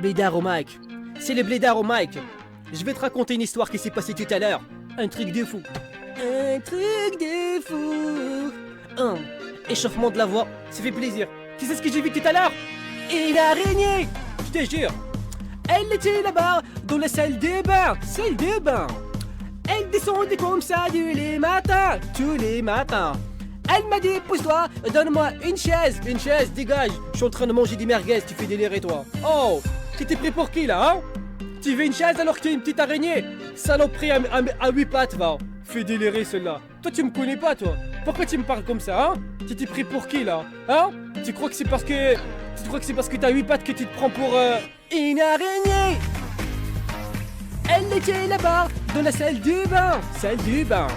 Blédard au mic. C'est le blédard au mic. Je vais te raconter une histoire qui s'est passée tout à l'heure. Un truc de fou. Un truc de fou. Échauffement de la voix, ça fait plaisir. Tu sais ce que j'ai vu tout à l'heure? Une araignée. Je te jure. Elle était là-bas, dans la salle de bain. Salle de bain. Elle descendait comme ça tous les matins. Tous les matins. Elle m'a dit, pousse-toi, donne-moi une chaise. Une chaise, dégage. Je suis en train de manger des merguez, tu fais délirer toi. Oh, tu t'es pris pour qui là, hein? Tu veux une chaise alors que tu es une petite araignée? Saloperie à 8 pattes, va. Fais délirer celle-là. Toi, tu me connais pas, toi. Pourquoi tu me parles comme ça, hein? Tu t'es pris pour qui là? Hein? Tu crois que c'est parce que... Tu crois que c'est parce que t'as 8 pattes que tu te prends pour... Une araignée? Elle était là-bas, dans la salle du bain. Salle du bain.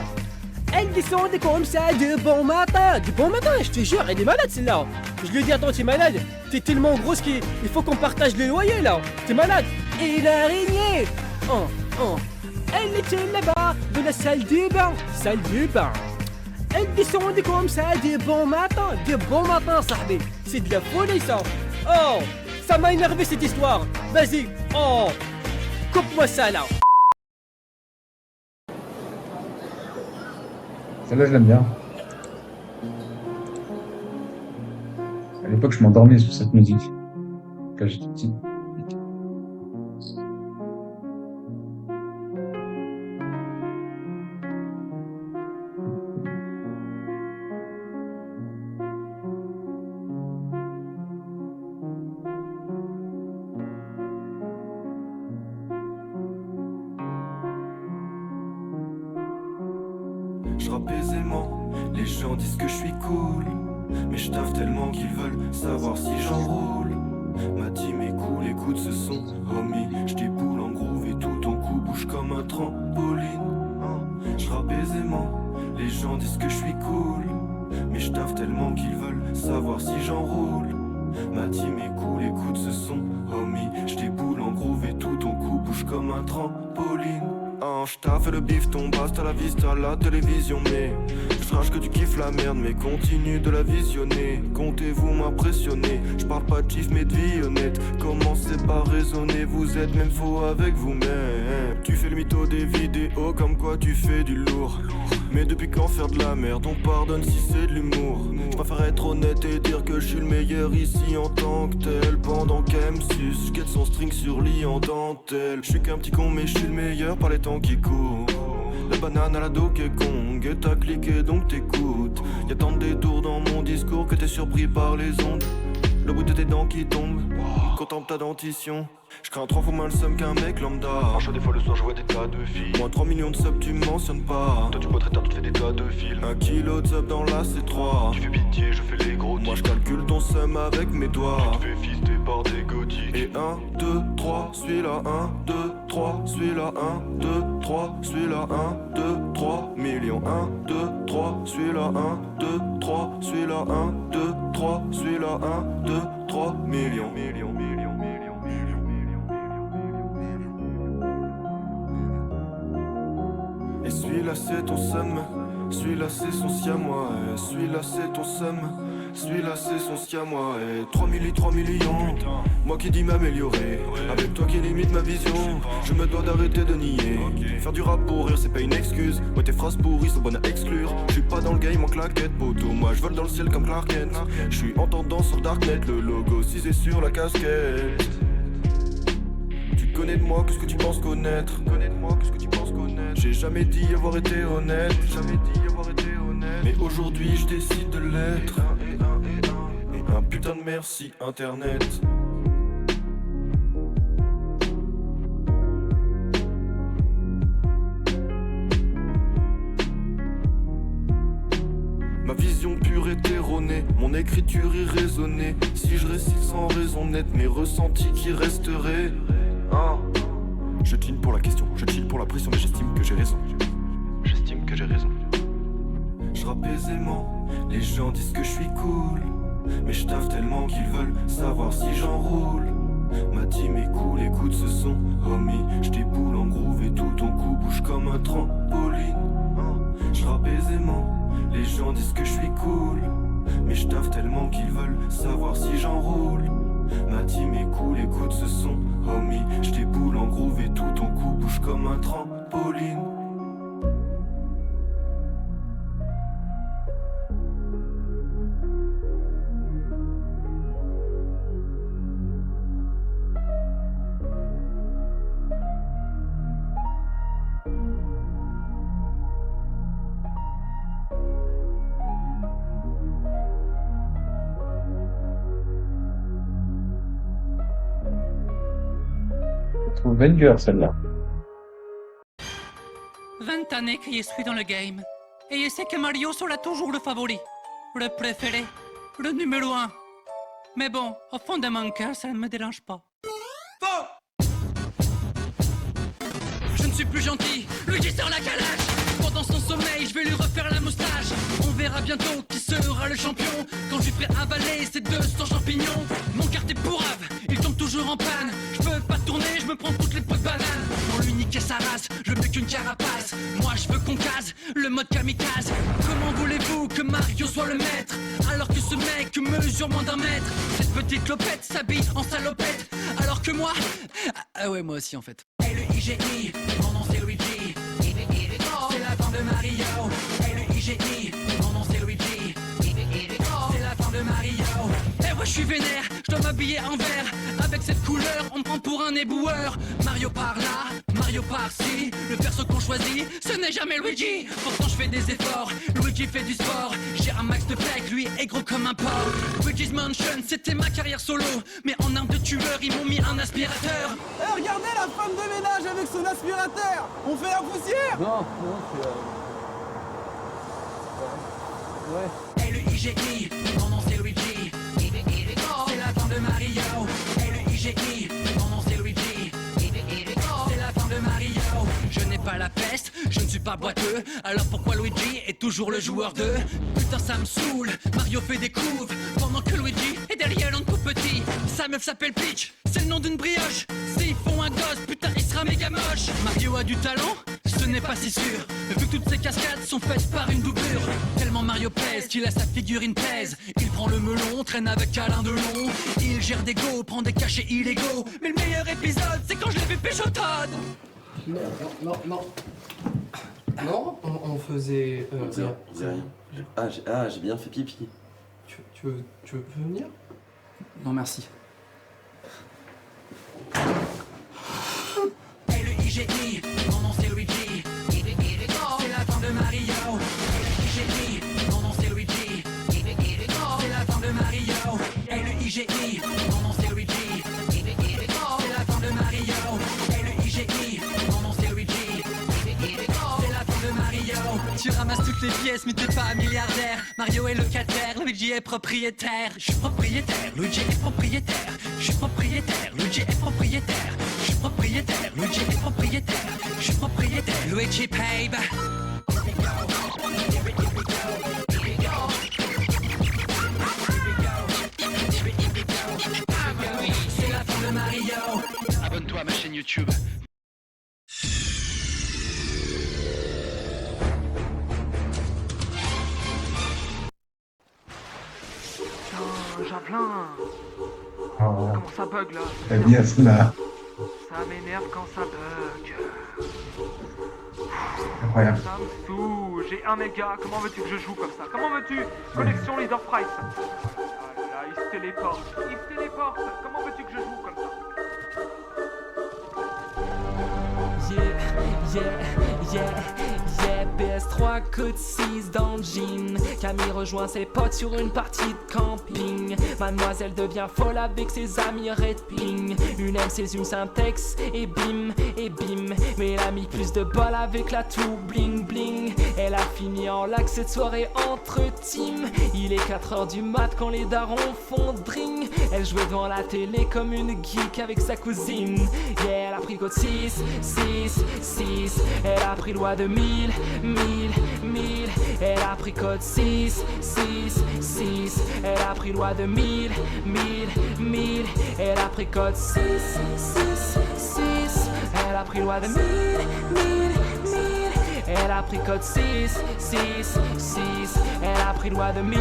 Elle descendait comme ça de bon matin. Du bon matin, je te jure, elle est malade celle-là. Je lui ai dit, attends, t'es malade? T'es tellement grosse qu'il faut qu'on partage le loyer là. T'es malade? Et l'araignée. Elle était là-bas, dans la salle du bain. Salle du bain. Elle descendait comme ça de bon matin. De bon matin, sahbi. C'est de la folie ça. Oh, ça m'a énervé cette histoire. Vas-y, coupe-moi ça là. Celle-là, je l'aime bien. À l'époque, je m'endormais sur cette musique quand j'étais petit. Je rappe aisément, les gens disent que je suis cool. Mais je taffe tellement qu'ils veulent savoir si j'enroule. Ma team est cool, écoute ce son, homie. Je déboule en groove et tout ton cou bouge comme un trampoline. Je rappe aisément, les gens disent que je suis cool. Mais je taffe tellement qu'ils veulent savoir si j'enroule. Ma team est cool, écoute ce son, homie. Je déboule en groove et tout ton cou bouge comme un trampoline. J'taffe le bif, ton basse à la vista, la télévision. Mais j'rage que tu kiffes la merde, mais continue de la visionner. Comptez-vous m'impressionner, j'parle pas de chiffres mais de vie honnête. Commencez par raisonner, vous êtes même faux avec vous-même. Tu fais le mytho des vidéos comme quoi tu fais du lourd. Mais depuis quand faire de la merde, on pardonne si c'est de l'humour. J'préfère être honnête et dire que je suis le meilleur ici en tant que tel. Pendant qu'elle me suce, j'quête son string sur lit en dentelle. J'suis qu'un petit con mais je suis le meilleur par les temps qui courent. La banane à la Donkey Kong, et t'as cliqué donc t'écoutes. Y'a tant de détours dans mon discours que t'es surpris par les ondes. Le bout de tes dents qui tombe, contemple ta dentition. J'crains 3 fois moins le seum qu'un mec lambda. Un chat des fois le soir je vois des tas de filles. Moins 3 millions de subs tu me mentionnes pas. Toi tu bois très tard, tu te fais des tas de films. 1 kilo de sub dans la C3. Tu fais pitié, je fais les gros. Moi je calcule ton seum avec mes doigts. Tu te fais fister par des gothiques. Et 1, 2, 3, celui-là 1, 2, 3, celui-là 1, 2, 3, celui-là 1, 2, 3 millions 1, 2, 3, celui-là 1, 2, 3, celui-là 1, 2, 3, celui-là 1, 2, 3 millions. Et celui-là c'est ton seum, celui-là c'est son siamois. Celui-là c'est ton seum, celui-là c'est son siamois. 3 millions, moi qui dis m'améliorer. Avec toi qui limite ma vision, je me dois d'arrêter de nier. Faire du rap pour rire c'est pas une excuse. Moi tes phrases pourries sont bonnes à exclure. Je suis pas dans le game en claquette poteau. Moi je vole dans le ciel comme Clark Kent. Je suis en tendance sur Darknet, le logo cisé sur la casquette. Tu connais de moi, qu'est-ce que tu penses connaître? J'ai jamais dit avoir été honnête. Mais aujourd'hui je décide de l'être. Et un putain de merci internet. Ma vision pure est erronée, mon écriture irraisonnée. Si je récite sans raison nette, mes ressentis qui resteraient. Je chill pour la question, je chill pour la pression, mais j'estime que j'ai raison. Je rappe aisément, les gens disent que je suis cool. Mais je taffe tellement qu'ils veulent savoir si j'enroule. Ma team est cool, écoute ce son, homie. Je déboule en groove et tout ton cou bouge comme un trampoline. Je rappe aisément, les gens disent que je suis cool. Mais je taffe tellement qu'ils veulent savoir si j'enroule. Ma team est cool. écoute ce son, homie. J'déboule en groove et tout ton cou bouge comme un trampoline. Trop banger celle-là. 20 années que je suis dans le game. Et je sais que Mario sera toujours le favori, le préféré, le numéro 1. Mais bon, au fond de mon cœur, ça ne me dérange pas. Faux! Je ne suis plus gentil, Luigi sort la calache. Pendant son sommeil, je vais lui refaire la moustache. On verra bientôt qui sera le champion quand je lui ferai avaler ces 200 champignons. Mon carte est pourrave, il tombe toujours en panne. Je peux pas tourner, je me prends toutes les pots de banane. Pour lui niquer sa race, je veux qu'une carapace. Moi je veux qu'on case le mode kamikaze. Comment voulez-vous que Mario soit le maître alors que ce mec mesure moins d'1 mètre? Cette petite clopette s'habille en salopette alors que moi... Ah ouais, moi aussi en fait. L-U-I-G-I, mon nom c'est Luigi. C'est la fin de Mario. L-U-I-G-I, mon nom c'est Luigi. C'est la fin de Mario. Eh ouais, je suis vénère, je dois m'habiller en vert. Avec cette couleur, on me prend pour un éboueur. Mario par là, Mario par-ci. Le perso qu'on choisit, ce n'est jamais Luigi. Pourtant je fais des efforts, Luigi fait du sport. J'ai un max de pec, lui est gros comme un porc. Luigi's Mansion, c'était ma carrière solo. Mais en arme de tueur, ils m'ont mis un aspirateur. Eh, regardez la femme de ménage avec son aspirateur. On fait la poussière. Non, c'est... Ouais. L-U-I-G-I, mon nom c'est Luigi. C'est la fin de Mario. L-U-I-G-I, mon nom c'est Luigi. C'est la fin de Mario. Je n'ai pas la peste, je ne suis pas boiteux. Alors pourquoi Luigi est toujours le joueur 2? Putain ça me saoule, Mario fait des couves pendant que Luigi est derrière l'un tout petit. Sa meuf s'appelle Peach, c'est le nom d'une brioche. S'ils font un gosse, putain il sera méga moche. Mario a du talent, ce n'est pas si sûr, vu que toutes ces cascades sont faites par une doublure. Tellement Mario pèse qu'il a sa figurine pèse. Il prend le melon, traîne avec Alain Delon. Il gère des go, prend des cachets illégaux. Mais le meilleur épisode, c'est quand je l'ai vu pécho Todd. Non, on faisait rien. J'ai bien fait pipi. Tu veux venir? Non merci. L-U-I-G-I, mon nom c'est Luigi. C'est la fin de Mario. L-U-I-G-I, mon nom c'est Luigi. C'est la fin de Mario. L-U-I-G-I, mon nom c'est Luigi. C'est la fin de Mario. L-U-I-G-I, mon nom c'est Luigi. C'est la fin de Mario. Tu ramasses toutes les pièces mais t'es pas milliardaire. Mario est locataire, Luigi est propriétaire. Je suis propriétaire, Luigi est propriétaire. Je suis propriétaire, Luigi est propriétaire. Je suis propriétaire, Luigi est propriétaire. Je suis propriétaire, Luigi paye. C'est la fin de Mario. Abonne-toi à ma chaîne YouTube. Javelin, Oh, comment ça bug là? t'as bien cela. Ça m'énerve quand ça bug. Incroyable. Ça me saoule. J'ai 1 méga, comment veux-tu que je joue comme ça? Comment veux-tu? Connexion Leader Price. Ah là là, il se téléporte. Comment veux-tu que je joue comme ça? Yeah, PS3 coup de 6 dans le jean. Camille rejoint ses potes sur une partie de camping. Mademoiselle devient folle avec ses amis Red Ping. Une MC, une syntaxe et bim. Mais elle a mis plus de bol avec la tout bling bling. Elle a fini en lac cette soirée entre team. Il est 4h du mat quand les darons font dring. Elle jouait devant la télé comme une geek avec sa cousine. Yeah, elle a pris code 6. Elle a pris loi de 1000. Elle a pris code 6. Elle a pris loi de 1000. Elle a pris code 6. Elle a pris loi de 1000. Elle a pris code 6. Elle a pris loi de 1000.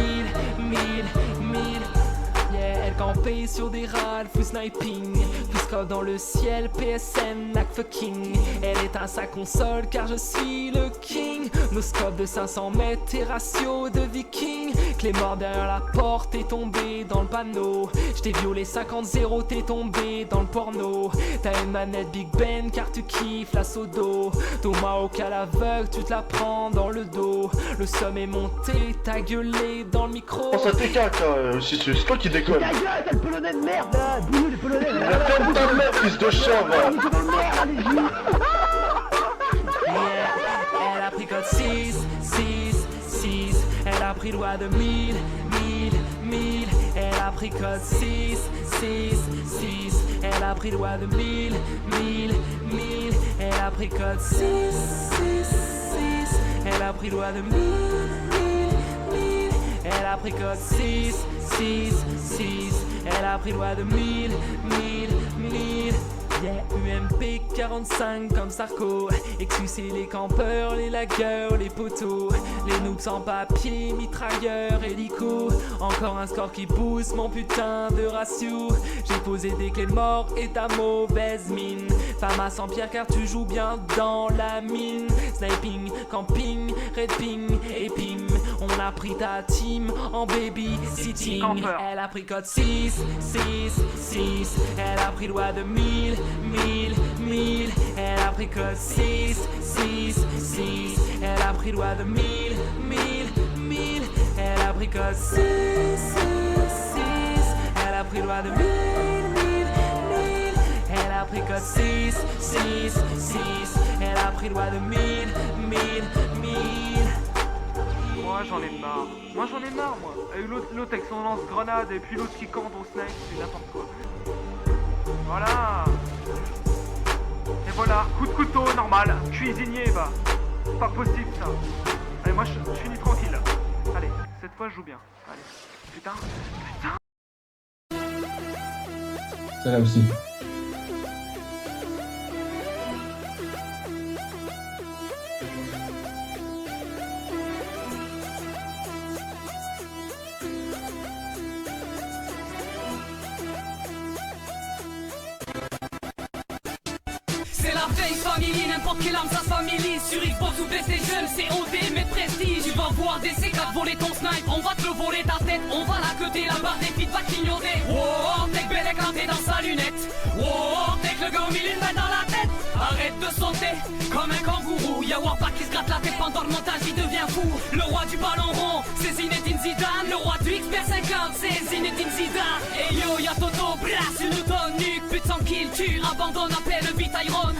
Yeah, Elle campait sur des râles, full sniping. Plus comme dans le ciel, PSN, like fucking. Elle éteint sa console car je suis le king. Nos scopes de 500 mètres, tes ratios de viking. Clé mort derrière la porte, t'es tombé dans le panneau. J't'ai violé 50-0, t'es tombé dans le porno. T'as une manette Big Ben car tu kiffes la sodo. Tomahawk à l'aveugle, tu te la prends dans le dos. Le somme est monté, t'as gueulé dans le micro. Oh, ça t'écarte, c'est toi qui déconne. Ta gueule, t'as le polonais de merde là. Boulou les polonais. La ferme ta mère, fils de chat, va. Elle a pris code 6, 6, 6. Elle a pris loi de 1000, 1000, 1000. Elle a pris code 6, 6, 6. Elle a pris loi de 1000, 1000, 1000. Elle a pris code 6, 6, 6. Elle a pris loi de 1000, 1000, 1000. Elle a pris code 6, 6, 6. Elle a pris loi de 1000, 1000, 1000. Yeah, UMP 45 comme Sarko. Excuser les campeurs, les lagueurs, les poteaux. Les noobs sans papier, mitrailleurs, hélico. Encore un score qui pousse mon putain de ratio. J'ai posé des clés de mort et ta mauvaise mine. Femme à 100 pierres car tu joues bien dans la mine. Sniping, camping, red ping et pim. On a pris ta team en baby-sitting. Elle a pris code 6, 6, 6. Elle a pris loi de 1000, 1000, 1000. Elle a pris code 6, 6, 6. Elle a pris loi de 1000, 1000, 1000. Elle a pris code 6, 6, 6. Elle a pris loi de 1000, 1000, 1000. Elle a pris code 6, 6, 6. Elle a pris loi de 1000, 1000, 1000. Moi j'en ai marre. Moi j'en ai marre moi. Et l'autre avec son lance-grenade et puis l'autre qui campe au snipe, c'est n'importe quoi. Voilà. Et voilà, coup de couteau normal. Cuisinier va. Pas possible ça. Allez moi je finis tranquille. Allez, cette fois je joue bien. Allez. Putain. Ça là aussi. C'est la veille family, n'importe quelle arme ça se familise. Sur Xbox ou PlayStation, c'est OD, mais de prestige. Tu vas voir des C4 voler ton snipe, on va te le voler ta tête. On va la queuter, la barre des feats va clignoter. Wow, Tech belle éclaté dans sa lunette. Wow, Tech le gars au milieu, une balle dans la tête. Arrête de sauter comme un kangourou. Y'a Warpack qui se gratte la tête pendant le montage, il devient fou. Le roi du ballon rond, c'est Zinedine Zidane. Le roi du XP 50, c'est Zinedine Zidane. Et yo, y'a Toto, brasse une tonne nuque. Pute sans kill, tu abandonnes, appelle le beat Iron.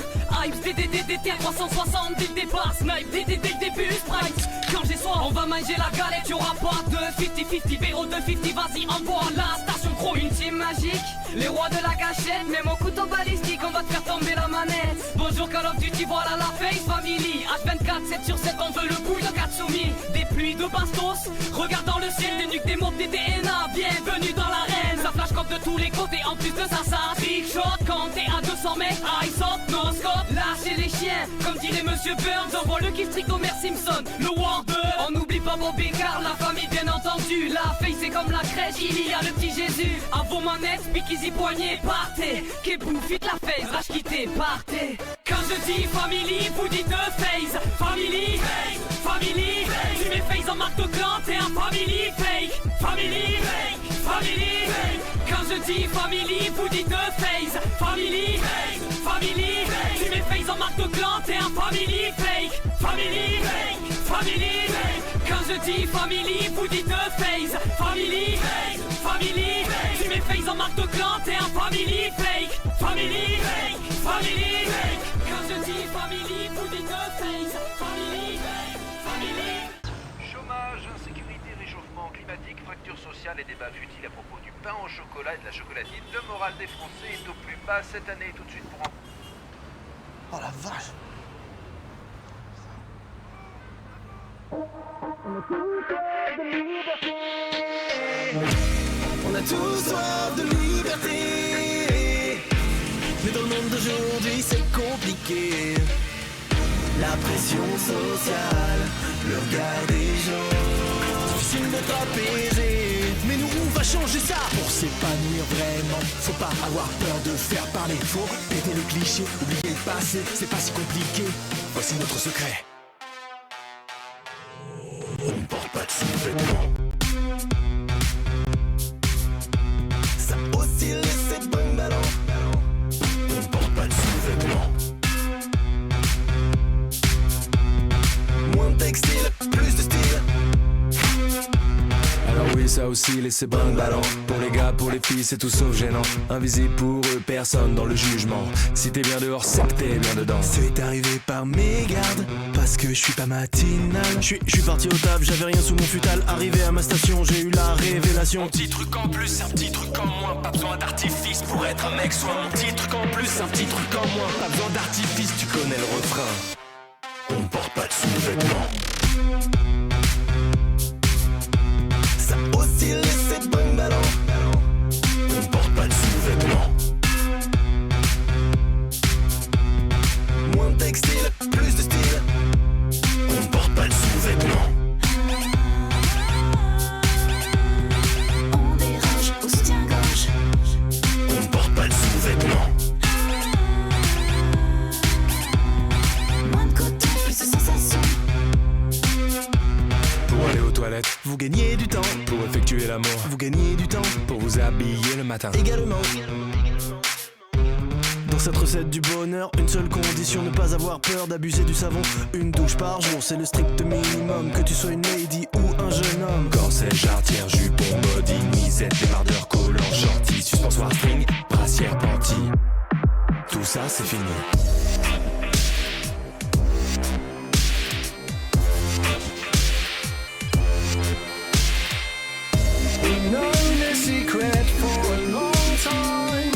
Hype, DDDDT 360 dès le départ. Snipe, DDD dès le début, Sprite. Quand j'ai soir, on va manger la galette. Y'aura pas de 50-50, Véro de 50, vas-y, envoie la station pro. Une team magique, les rois de la gâchette. Même au couteau balistique, on va te faire tomber la manette. Bonjour Call of Duty, voilà la face family. H24, 7 sur 7, on veut le bouille de Katsumi. Des pluies de bastos, regarde dans le ciel. Des nuques, des mobs, des DNA, bienvenue dans l'arène. Ça flash comme de tous les côtés, en plus de ça, ça trickshot. Quand t'es à 200 mètres, ice up, no scope. Lâchez les chiens, comme dirait Monsieur Burns. Envoie le kiff strict Homer Simpson, le Warbird. On n'oublie pas Bob Car, la famille bien entendu. La face c'est comme la crèche, il y a le petit Jésus. À vos manettes, pique easy poignet, partez. Kebou, fit la face, rage quitter, partez. Quand je dis family, vous dites phase. Family, family. Tu mets face en marque de clan, t'es un family fake. Family, family. Quand je dis family, vous dites phase. Family, family. Tu mets face en marque de clan, t'es un family fake. Family, family. Quand je dis family, vous dites phase. Family, family. Tu mets face en marque de clan, t'es un family fake. Family, family. Quand je dis family, vous dites phase. Family, family. Chômage, insécurité, réchauffement climatique, fracture sociale et débats futiles à propos du pain au chocolat et de la chocolatine. Le moral des Français est au plus bas cette année. Tout de suite pour en... Oh la vache. On a tous soif de liberté, mais dans le monde d'aujourd'hui c'est compliqué. La pression sociale, le regard des gens, difficile d'être apaisé, mais nous on va changer ça. Pour s'épanouir vraiment, faut pas avoir peur de faire parler. Faut péter les clichés, oublier le passé, c'est pas si compliqué. Voici notre secret. On ne porte pas de sous-vêtements. Ça oscille et c'est bon ballon. On ne porte pas de sous-vêtements. Moins de textile, plus de style. Alors oui, ça aussi, laissez bon ballon. Pour les gars, pour les filles, c'est tout sauf gênant. Invisible pour eux, personne dans le jugement. Si t'es bien dehors, c'est que t'es bien dedans. C'est arrivé par mégarde, parce que je suis pas matinal. Je suis parti au taf, j'avais rien sous mon futal. Arrivé à ma station, j'ai eu la révélation. Mon petit truc en plus, un petit truc en moins. Pas besoin d'artifice pour être un mec, soit mon petit truc en plus, un petit truc en moins. Pas besoin d'artifice, tu connais le refrain. On porte pas de sous-vêtements. Ça oscille et c'est bon ballon. On porte pas de sous-vêtements. Moins de textile, plus de style. On porte pas de sous-vêtements. On dérange au soutien-gorge. On porte pas de sous-vêtements. Moins de coton, plus de sensations. Pour aller aux toilettes, vous gagnez du temps. Pour effectuer l'amour, vous gagnez du temps. Pour vous habiller le matin, également. Dans cette recette du bonheur, une seule condition, ne pas avoir peur d'abuser du savon. Une douche par jour, c'est le strict minimum. Que tu sois une lady ou un jeune homme. Corset, jarretière, jupon, body, nuisette, débardeur, collant, shorty, suspensoire, string, brassière, panty. Tout ça, c'est fini. We've known the secret for a long time.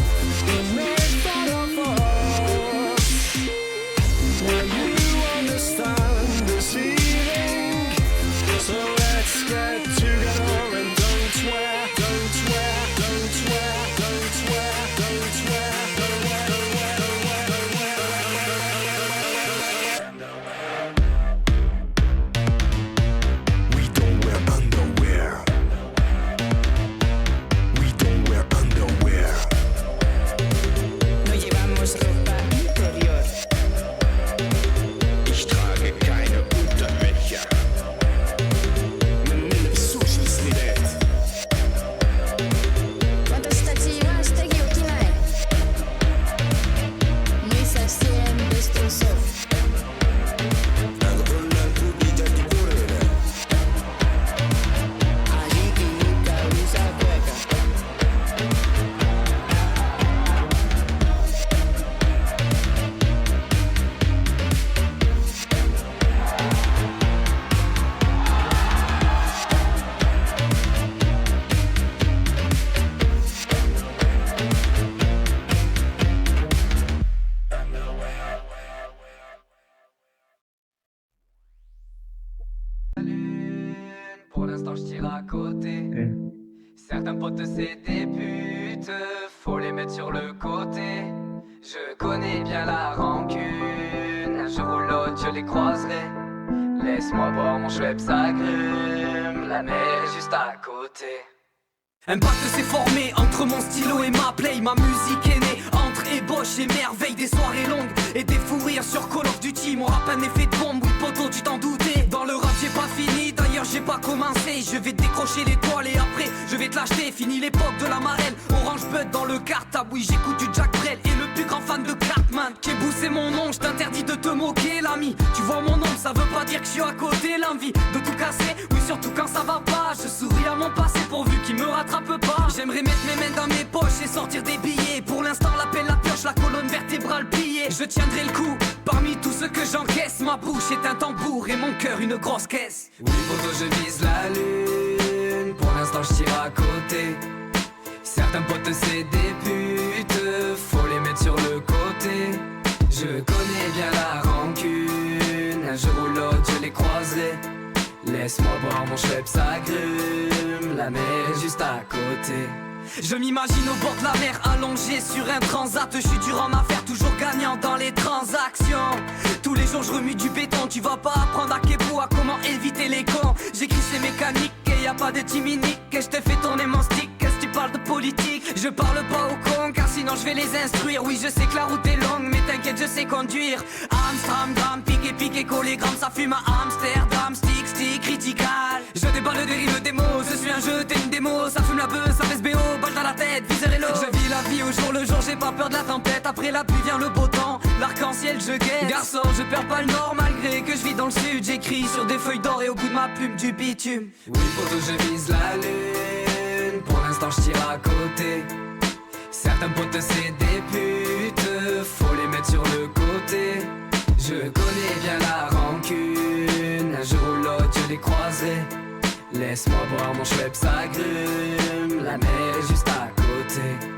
We made fun of us. Will you understand this evening? So let's get together and don't swear, don't swear, don't swear, don't swear, don't swear, don't wear, don't wear, don't wear, don't wear. We don't wear underwear. No llevamos ropa interior. Ich trage keine Unterwäsche. Menino sushi slidet. Cuando stacciłaś te giełki maj, my совсем без трусов. Надо понять, убить от него. Allí nunca usa hueca. Pour l'instant je tire à côté. Certains potes c'est des putes, faut les mettre sur le côté. Je connais bien la rancune, un jour ou l'autre je les croiserai. Laisse-moi boire mon Schweppes agrume, la mer est juste à côté. Un pacte s'est formé entre mon stylo et ma play. Ma musique est née entre ébauche et merveille. Des soirées longues et des fous rires sur Call of Duty. Mon rap un effet de bombe, oui poteau tu t'en doutais. Dans le rap j'ai pas fini, d'ailleurs j'ai pas commencé. Je vais décrocher l'étoile et après je vais te l'acheter. Fini l'époque de la marelle, Orange Bud dans le cartable. Oui j'écoute du Jack Brel et le plus grand fan de Cartman. Kebou c'est mon nom, je t'interdis de te moquer l'ami. Tu vois mon nom, ça veut pas dire que je suis à côté. L'envie de tout casser, oui surtout quand ça va pas. Je souris à mon passé pourvu qu'il me rattrape pas. J'aimerais mettre mes mains dans mes poches et sortir des billets. Pour l'instant l'appel la pioche, la colonne vertébrale pliée. Je tiendrai le coup, parmi tout ce que j'encaisse. Ma bouche est un tambour et mon cœur une grosse caisse. Oui poto je vise la lune, pour l'instant je tire à côté. Certains potes c'est des putes, faut les mettre sur le côté. Je connais bien la rancune, un jour ou l'autre je les croiserai. Laisse-moi boire mon Schweppes agrume, la mer est juste à côté. Je m'imagine au bord de la mer, allongé sur un transat. Je suis dur en affaires, toujours gagnant dans les transactions. Tous les jours je remue du béton, tu vas pas apprendre à Kebou à comment éviter les cons. J'écris ces mécaniques et y a pas de timinique. Et je te fais tourner mon stick, Je parle pas aux cons car sinon je vais les instruire. Oui je sais que la route est longue mais t'inquiète je sais conduire. Amsterdam, piqué, collégramme. Ça fume à Amsterdam, stick, critical. Je déballe des rimes, des mots, je suis un jeu, t'es une démo. Ça fume la beuh, ça fait SBO, balle dans la tête, viseur et l'eau. Je vis la vie au jour le jour, j'ai pas peur de la tempête. Après la pluie vient le beau temps, l'arc-en-ciel je guette. Garçon, je perds pas le nord malgré que je vis dans le sud. J'écris sur des feuilles d'or et au bout de ma plume du bitume. Oui poto je vise la lune, pour l'instant je tire à côté. Certains potes c'est des putes, faut les mettre sur le côté. Je connais bien la rancune, un jour ou l'autre je l'ai croisé. Laisse-moi boire mon Schweppes agrume, la mer est juste à côté.